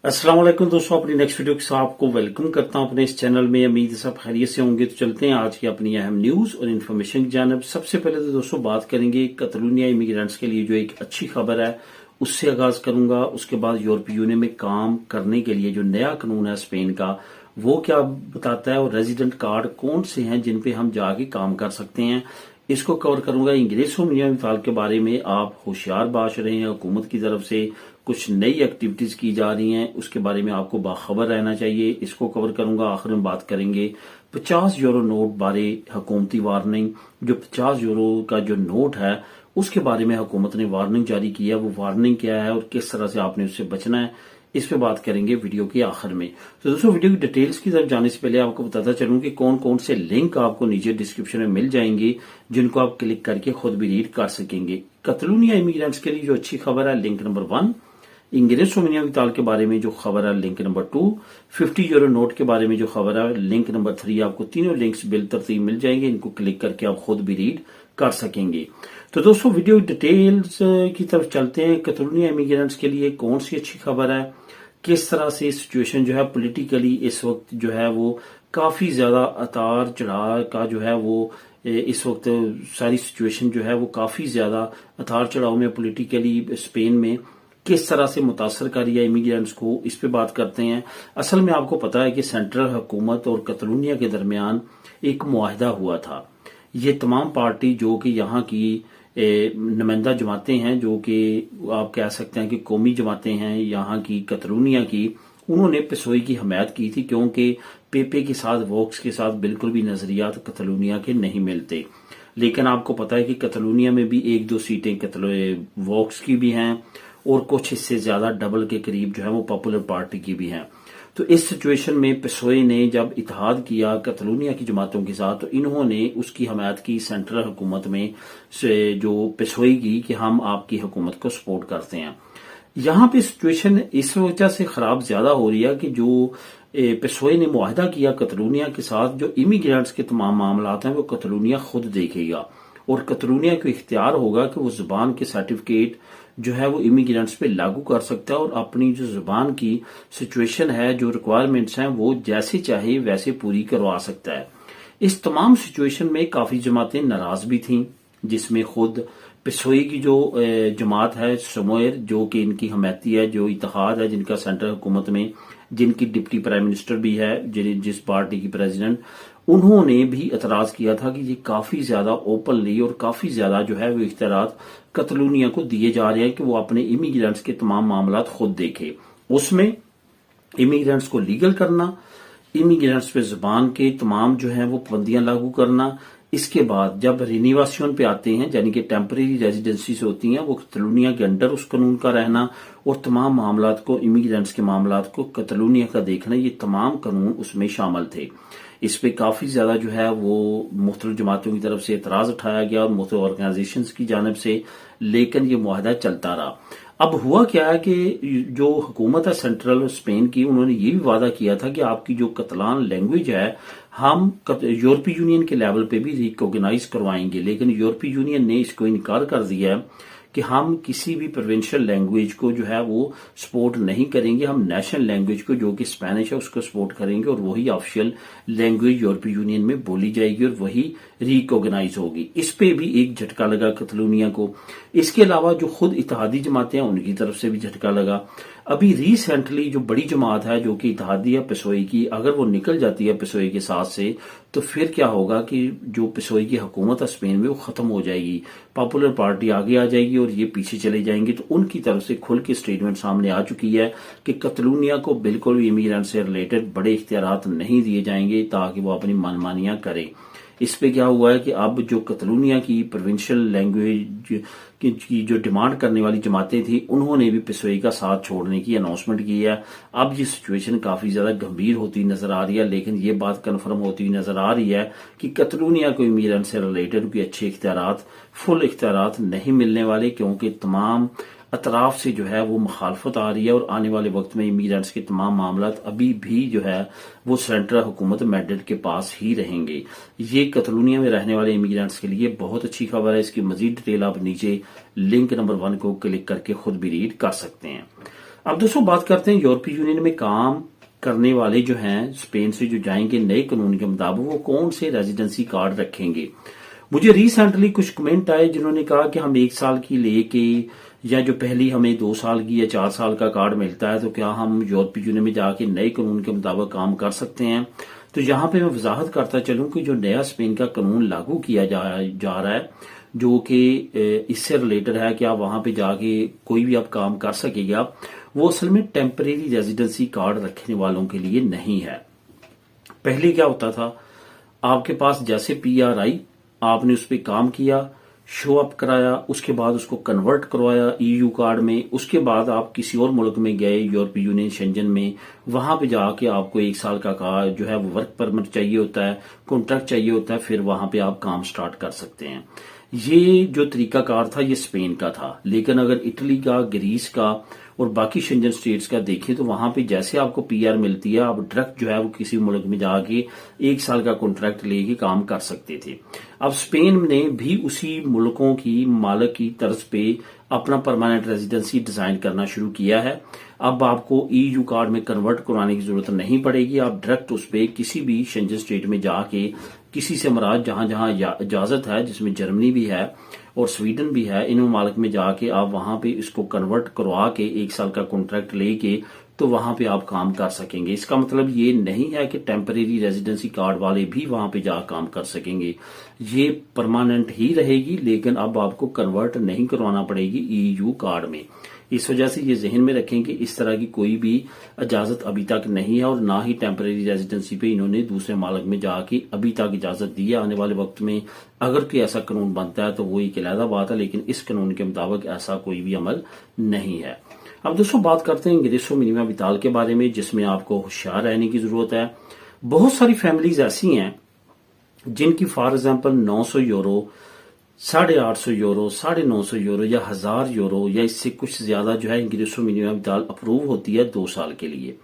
अस्सलाम वालेकुम दोस्तों, अपनी नेक्स्ट वीडियो के साथ आपको वेलकम करता हूं अपने इस चैनल में। उम्मीद है सब खैरियत से होंगे। तो चलते हैं आज की अपनी अहम न्यूज और इन्फॉर्मेशन की जानब। सबसे पहले तो दोस्तों बात करेंगे कतलूनिया इमिग्रेंट्स के लिए जो एक अच्छी खबर है उससे आगाज करूंगा। उसके बाद यूरोपीय यूनियन में काम करने के लिए जो नया कानून है स्पेन का वो क्या बताता है, और रेजिडेंट कार्ड कौन से हैं जिन पे हम जाके काम कर सकते हैं, इसको कवर करूंगा। इंग्रेसो मियां मिसाल के बारे में आप होशियार बाश रहे हैं, हुकूमत की तरफ से कुछ नई एक्टिविटीज की जा रही हैं, उसके बारे में आपको बाखबर रहना चाहिए, इसको कवर करूंगा। आखिर में बात करेंगे 50 यूरो नोट बारे हुकूमती वार्निंग। जो 50 यूरो का जो नोट है उसके बारे में हुकूमत ने वार्निंग जारी की है, वो वार्निंग क्या है और किस तरह से आपने उससे बचना है, इस पे बात करेंगे वीडियो के आखिर में। तो दोस्तों वीडियो की डिटेल्स की तरफ जाने से पहले आपको बताता चलूं कि कौन कौन से लिंक आपको नीचे डिस्क्रिप्शन में मिल जाएंगे जिनको आप क्लिक करके खुद भी रीड कर सकेंगे। कतलूनिया इमिग्रेंट्स के लिए जो अच्छी खबर है लिंक नंबर 1, इंग्रेसो मियां मिसाल के बारे में जो खबर है लिंक नंबर 2, 50 यूरो नोट के बारे में जो खबर है लिंक नंबर 3। आपको तीनों लिंक्स बिलतरतीब मिल जाएंगे, इनको क्लिक करके आप खुद भी रीड कर सकेंगे। तो दोस्तों वीडियो डिटेल्स की तरफ चलते हैं। कतलूनिया इमिग्रेंट्स के लिए कौन सी अच्छी खबर है, किस तरह से सिचुएशन जो है पॉलिटिकली इस वक्त जो है वो काफी ज्यादा उतार चढ़ाव का जो है वो इस वक्त सारी सिचुएशन जो है वो काफी ज्यादा उतार चढ़ाव में पॉलिटिकली स्पेन में किस तरह से मुतासर कर रही है इमिग्रेंट्स को, इस पे बात करते हैं। असल में आपको पता है कि सेंट्रल हुकूमत और कतलूनिया के दरमियान एक मुआहदा हुआ था। ये तमाम पार्टी जो कि यहाँ की नुमाइंदा जमातें हैं, जो कि आप कह सकते हैं कि कौमी जमातें हैं यहाँ की कतलूनिया की, उन्होंने पेसोई की हमायत की थी, क्योंकि पेपे के साथ वोक्स के साथ बिल्कुल भी नजरियात कतलूनिया के नहीं मिलते। लेकिन आपको पता है कि कतलूनिया में भी 1-2 सीटें वोक्स की भी हैं और कुछ इससे ज्यादा डबल के करीब जो है वो पॉपुलर पार्टी की भी हैं। तो इस सिचुएशन में पेसोए ने जब इत्तेहाद किया कतलूनिया की जमातों के साथ, तो इन्होंने उसकी हमायत की सेंट्रल हुकूमत में से जो पेसोई की कि हम आपकी हुकूमत को सपोर्ट करते हैं। यहाँ पे सिचुएशन इस वजह से खराब ज्यादा हो रही है कि जो पेसोए ने मुआहदा किया कतलूनिया के साथ, जो इमिग्रेंट्स के तमाम मामलात हैं वो कतलूनिया खुद देखेगा और कतलूनिया को इख्तियार होगा कि वो जुबान के सर्टिफिकेट जो है वो इमिग्रेंट्स पे लागू कर सकता है और अपनी जो जुबान की सिचुएशन है, जो रिक्वायरमेंट्स हैं, वो जैसे चाहे वैसे पूरी करवा सकता है। इस तमाम सिचुएशन में काफी जमातें नाराज भी थीं, जिसमें खुद पेसोई की जो जमात है समोयर, जो कि इनकी हमायती है, जो इत्तेहाद है जिनका सेंट्रल हुकूमत में, जिनकी डिप्टी प्राइम मिनिस्टर भी है, जिस पार्टी की प्रेसिडेंट, उन्होंने भी एतराज किया था कि ये काफी ज्यादा ओपनली और काफी ज्यादा जो है वो इख्तियारात कतलूनिया को दिए जा रहे हैं कि वो अपने इमिग्रेंट्स के तमाम मामलात खुद देखे। उसमें इमिग्रेंट्स को लीगल करना, इमिग्रेंट्स पे जुबान के तमाम जो है वो पाबंदियां लागू करना। इसके बाद जब रिनिवासियों पे आते हैं, यानी कि टेम्परेरी रेजिडेंसीज होती हैं, वो कतलूनिया के अंडर उस कानून का रहना और तमाम मामलात को, इमिग्रेंट्स के मामलात को कतलूनिया का देखना, ये तमाम कानून उसमें शामिल थे। इस पे काफी ज्यादा जो है वो मुख्तलिफ जमातों की तरफ से एतराज उठाया गया और मुख्तलिफ ऑर्गेनाइजेशन की जानिब से, लेकिन ये मुआहदा चलता रहा। अब हुआ क्या है कि जो हुकूमत है सेंट्रल स्पेन की, उन्होंने ये भी वादा किया था कि आपकी जो कतलान लैंग्वेज है हम यूरोपीय यूनियन के लेवल पे भी रिकॉग्नाइज करवाएंगे, लेकिन यूरोपीय यूनियन ने इसको इनकार कर दिया है कि हम किसी भी प्रोविंशियल लैंग्वेज को जो है वो सपोर्ट नहीं करेंगे। हम नेशनल लैंग्वेज को, जो कि स्पेनिश है, उसको सपोर्ट करेंगे और वही ऑफिशियल लैंग्वेज यूरोपीय यूनियन में बोली जाएगी और वही रिकॉग्नाइज होगी। इस पे भी एक झटका लगा कतलूनिया को। इसके अलावा जो खुद इत्तेहादी जमातें हैं उनकी तरफ से भी झटका लगा। अभी रिसेंटली जो बड़ी जमात है जो कि इत्तेहादी है पेसोई की, अगर वो निकल जाती है पेसोई के साथ से, तो फिर क्या होगा कि जो पेसोई की हुकूमत है स्पेन में वो खत्म हो जाएगी, पॉपुलर पार्टी आगे आ जाएगी और ये पीछे चले जाएंगे। तो उनकी तरफ से खुल के स्टेटमेंट सामने आ चुकी है कि कतलूनिया को बिल्कुल भी इमिग्रेंट से रिलेटेड बड़े इख्तियारात नहीं दिए जाएंगे ताकि वो अपनी मनमानियां करें। इस पे क्या हुआ है कि अब जो कतलूनिया की प्रोविंशियल लैंग्वेज की जो डिमांड करने वाली जमातें थी, उन्होंने भी पेसोई का साथ छोड़ने की अनाउंसमेंट की है। अब ये सिचुएशन काफी ज्यादा गंभीर होती नजर आ रही है, लेकिन ये बात कन्फर्म होती नजर आ रही है कि कतलूनिया को इमिग्रेंट से रिलेटेड कोई अच्छे इख्तियारात, फुल इख्तियारात नहीं मिलने वाले, क्योंकि तमाम अतराफ से जो है वो मुखालफत आ रही है और आने वाले वक्त में इमिग्रेंट्स के तमाम मामलात अभी भी जो है वो सेंट्रल हुकूमत मैड्रिड के पास ही रहेंगे। ये कतलूनिया में रहने वाले इमिग्रेंट्स के लिए बहुत अच्छी खबर है। इसकी मजीद डिटेल आप नीचे लिंक नंबर 1 को क्लिक करके खुद भी रीड कर सकते हैं। अब दोस्तों बात करते हैं यूरोपीय यूनियन में काम करने वाले जो हैं स्पेन से जो जाएंगे नए कानून के मुताबिक वो कौन से रेजिडेंसी कार्ड रखेंगे। मुझे रिसेंटली कुछ कमेंट आए जिन्होंने कहा कि हम 1 साल की लेके या जो पहली हमें 2 साल की या 4 साल का कार्ड मिलता है तो क्या हम यूरोपीय यूनियन में जाके नए कानून के मुताबिक काम कर सकते हैं। तो यहाँ पे मैं वजाहत करता चलूं कि जो नया स्पेन का कानून लागू किया जा रहा है जो कि इससे रिलेटेड है कि आप वहां पे जाके कोई भी आप काम कर सकेगा, वो असल में टेम्परेरी रेजिडेंसी कार्ड रखने वालों के लिए नहीं है। पहले क्या होता था, आपके पास जैसे पीआर आई, आपने उस पर काम किया, शो अप कराया, उसके बाद उसको कन्वर्ट करवाया ईयू कार्ड में, उसके बाद आप किसी और मुल्क में गए यूरोपीय यूनियन शेंजन में, वहां पे जाके आपको 1 साल का जो है वो वर्क परमिट चाहिए होता है, कॉन्ट्रैक्ट चाहिए होता है, फिर वहां पे आप काम स्टार्ट कर सकते हैं। ये जो तरीकाकार था ये स्पेन का था, लेकिन अगर इटली का, ग्रीस का और बाकी शेंजन स्टेट्स का देखें तो वहां पे जैसे आपको पीआर मिलती है आप डायरेक्ट जो है वो किसी मुल्क में जाके 1 साल का कॉन्ट्रैक्ट लेके काम कर सकते थे। अब स्पेन ने भी उसी मुल्कों की मालिक की तर्ज पे अपना परमानेंट रेजिडेंसी डिजाइन करना शुरू किया है। अब आपको ईयू कार्ड में कन्वर्ट करवाने की जरूरत नहीं पड़ेगी, आप डायरेक्ट उस पे किसी भी शेंजन स्टेट में जाके किसी से मराज जहां जहां इजाजत है, जिसमें जर्मनी भी है और स्वीडन भी है, इन ममालिक में जाके आप वहां पे इसको कन्वर्ट करवा के 1 साल का कॉन्ट्रैक्ट लेके तो वहां पे आप काम कर सकेंगे। इसका मतलब ये नहीं है कि टेम्परेरी रेजिडेंसी कार्ड वाले भी वहां पे जा काम कर सकेंगे, ये परमानेंट ही रहेगी, लेकिन अब आपको कन्वर्ट नहीं करवाना पड़ेगी ईयू कार्ड में। इस वजह से ये जहन में रखें कि इस तरह की कोई भी इजाजत अभी तक नहीं है और ना ही टेम्परेरी रेजिडेंसी पे इन्होंने दूसरे मालिक में जाके अभी तक इजाजत दी है। आने वाले वक्त में अगर कोई ऐसा कानून बनता है तो वो एक अलग बात है, लेकिन इस कानून के मुताबिक ऐसा कोई भी अमल नहीं है। अब दोस्तों बात करते हैं इंग्रेसो मिनिमा विताल के बारे में, जिसमें आपको होशियार रहने की जरूरत है। बहुत सारी फैमिलीज ऐसी हैं जिनकी for example 900 euro, 850 euro, 950 euro या 1000 यूरो या इससे कुछ ज्यादा जो है इंग्रेसो मिनिमा विताल अप्रूव होती है 2 साल के लिए।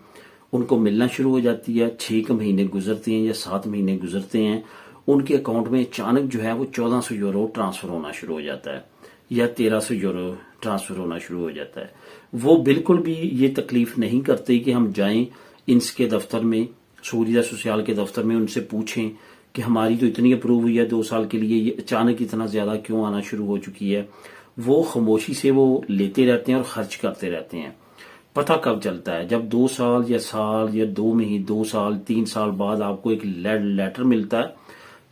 उनको मिलना शुरू हो जाती है, 6 महीने गुजरते हैं या 7 महीने गुजरते हैं, उनके अकाउंट में अचानक जो है वो 1400 यूरो ट्रांसफर होना शुरू हो जाता है या 1300 यूरो ट्रांसफर होना शुरू हो जाता है। वो बिल्कुल भी ये तकलीफ नहीं करते कि हम जाएं इनके दफ्तर में, सूर्या सोशल के दफ्तर में, उनसे पूछें कि हमारी तो इतनी अप्रूव हुई है 2 साल के लिए, ये अचानक इतना ज्यादा क्यों आना शुरू हो चुकी है। वो खामोशी से वो लेते रहते हैं और खर्च करते रहते हैं। पता कब चलता है, जब 2 साल या साल या 2 महीने, 2 साल 3 साल बाद आपको एक लेटर मिलता है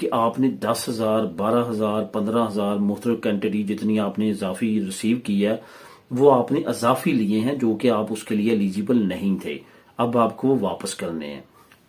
कि आपने 10,000, 12,000, 15,000 मुख्तलिफ कैंटिटी जितनी आपने इजाफी रिसीव की है वो आपने इजाफी लिए हैं जो कि आप उसके लिए एलिजिबल नहीं थे, अब आपको वो वापस करने हैं।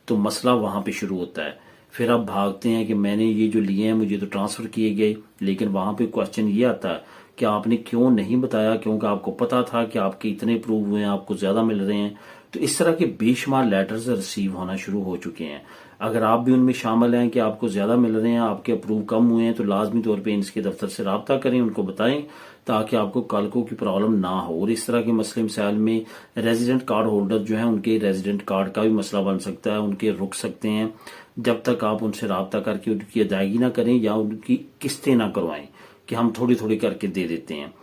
तो मसला वहां पे शुरू होता है। फिर आप भागते हैं कि मैंने ये जो लिए हैं मुझे तो ट्रांसफर किए गए, लेकिन वहां पे क्वेश्चन ये आता है कि आपने क्यों नहीं बताया, क्योंकि आपको पता था कि आपके इतने अप्रूव हुए हैं, आपको ज्यादा मिल रहे हैं। तो इस तरह के बेशुमार लेटर्स रिसीव होना शुरू हो चुके हैं। अगर आप भी उनमें शामिल हैं कि आपको ज्यादा मिल रहे हैं, आपके अप्रूव कम हुए हैं, तो लाजमी तौर पे इनके दफ्तर से राब्ता करें, उनको बताएं ताकि आपको कल को की प्रॉब्लम ना हो। और इस तरह के मसले मसाइल में रेजिडेंट कार्ड होल्डर जो है उनके रेजिडेंट कार्ड का भी मसला बन सकता है, उनके रुक सकते हैं जब तक आप उनसे राब्ता करके उनकी अदायगी ना करें या उनकी किस्तें ना करवाएं कि हम थोड़ी थोड़ी करके दे देते हैं।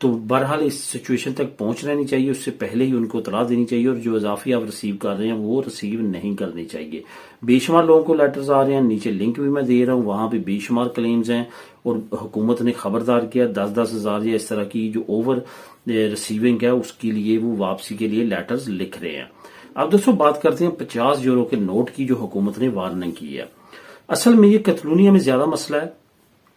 तो बहरहाल इस सिचुएशन तक पहुंच रहनी चाहिए, उससे पहले ही उनको इतला देनी चाहिए और जो इजाफी आप रिसीव कर रहे हैं वो रिसीव नहीं करनी चाहिए। बेशुमार लोगों को लेटर्स आ रहे हैं, नीचे लिंक भी मैं दे रहा हूं, वहां पे बेशुमार क्लेम्स हैं और हुकूमत ने खबरदार किया 10-10 हजार या इस तरह की जो ओवर रिसीविंग है उसके लिए वो वापसी के लिए लेटर्स लिख रहे हैं। अब दोस्तों बात करते हैं 50 यूरो के नोट की जो हुकूमत ने वार्निंग की है। असल में ये कैटलोनिया में ज्यादा मसला है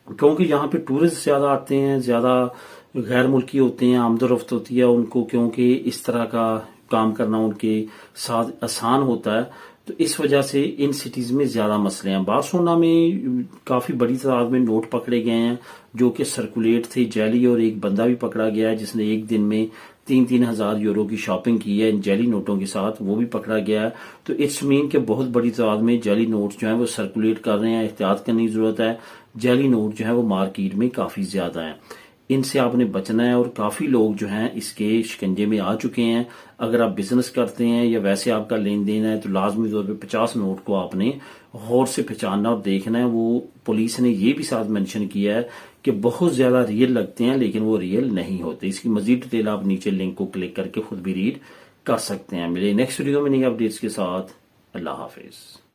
क्योंकि यहाँ पे टूरिस्ट ज्यादा आते हैं, ज्यादा गैर मुल्की होते हैं, आमदोरफ्त होती है उनको, क्योंकि इस तरह का काम करना उनके साथ आसान होता है। तो इस वजह से इन सिटीज में ज्यादा मसले हैं। बार्सिलोना में काफी बड़ी तादाद में नोट पकड़े गए हैं जो कि सर्कुलेट थे जेली, और एक बंदा भी पकड़ा गया है जिसने एक दिन में 3-3 हजार यूरो की शॉपिंग की है इन जेली नोटों के साथ, वो भी पकड़ा गया है। तो इट्स मीन के बहुत बड़ी तादाद में जेली नोट जो है वो सर्कुलेट कर रहे हैं, एहतियात करने की जरूरत है। जेली नोट जो है वो मार्केट में काफी ज्यादा है। ان سے آپ نے بچنا ہے، اور کافی لوگ جو ہیں اس کے شکنجے میں آ چکے ہیں۔ اگر آپ بزنس کرتے ہیں یا ویسے آپ کا لین دین ہے تو لازمی طور پہ 50 نوٹ کو آپ نے غور سے پہچاننا اور دیکھنا ہے۔ وہ پولیس نے یہ بھی ساتھ مینشن کیا ہے کہ بہت زیادہ ریئل لگتے ہیں لیکن وہ ریئل نہیں ہوتے۔ اس کی مزید ڈیٹیل آپ نیچے لنک کو کلک کر کے خود بھی ریڈ کر سکتے ہیں۔ ملے نیکسٹ ویڈیو میں نئی اپڈیٹس کے ساتھ۔ اللہ حافظ۔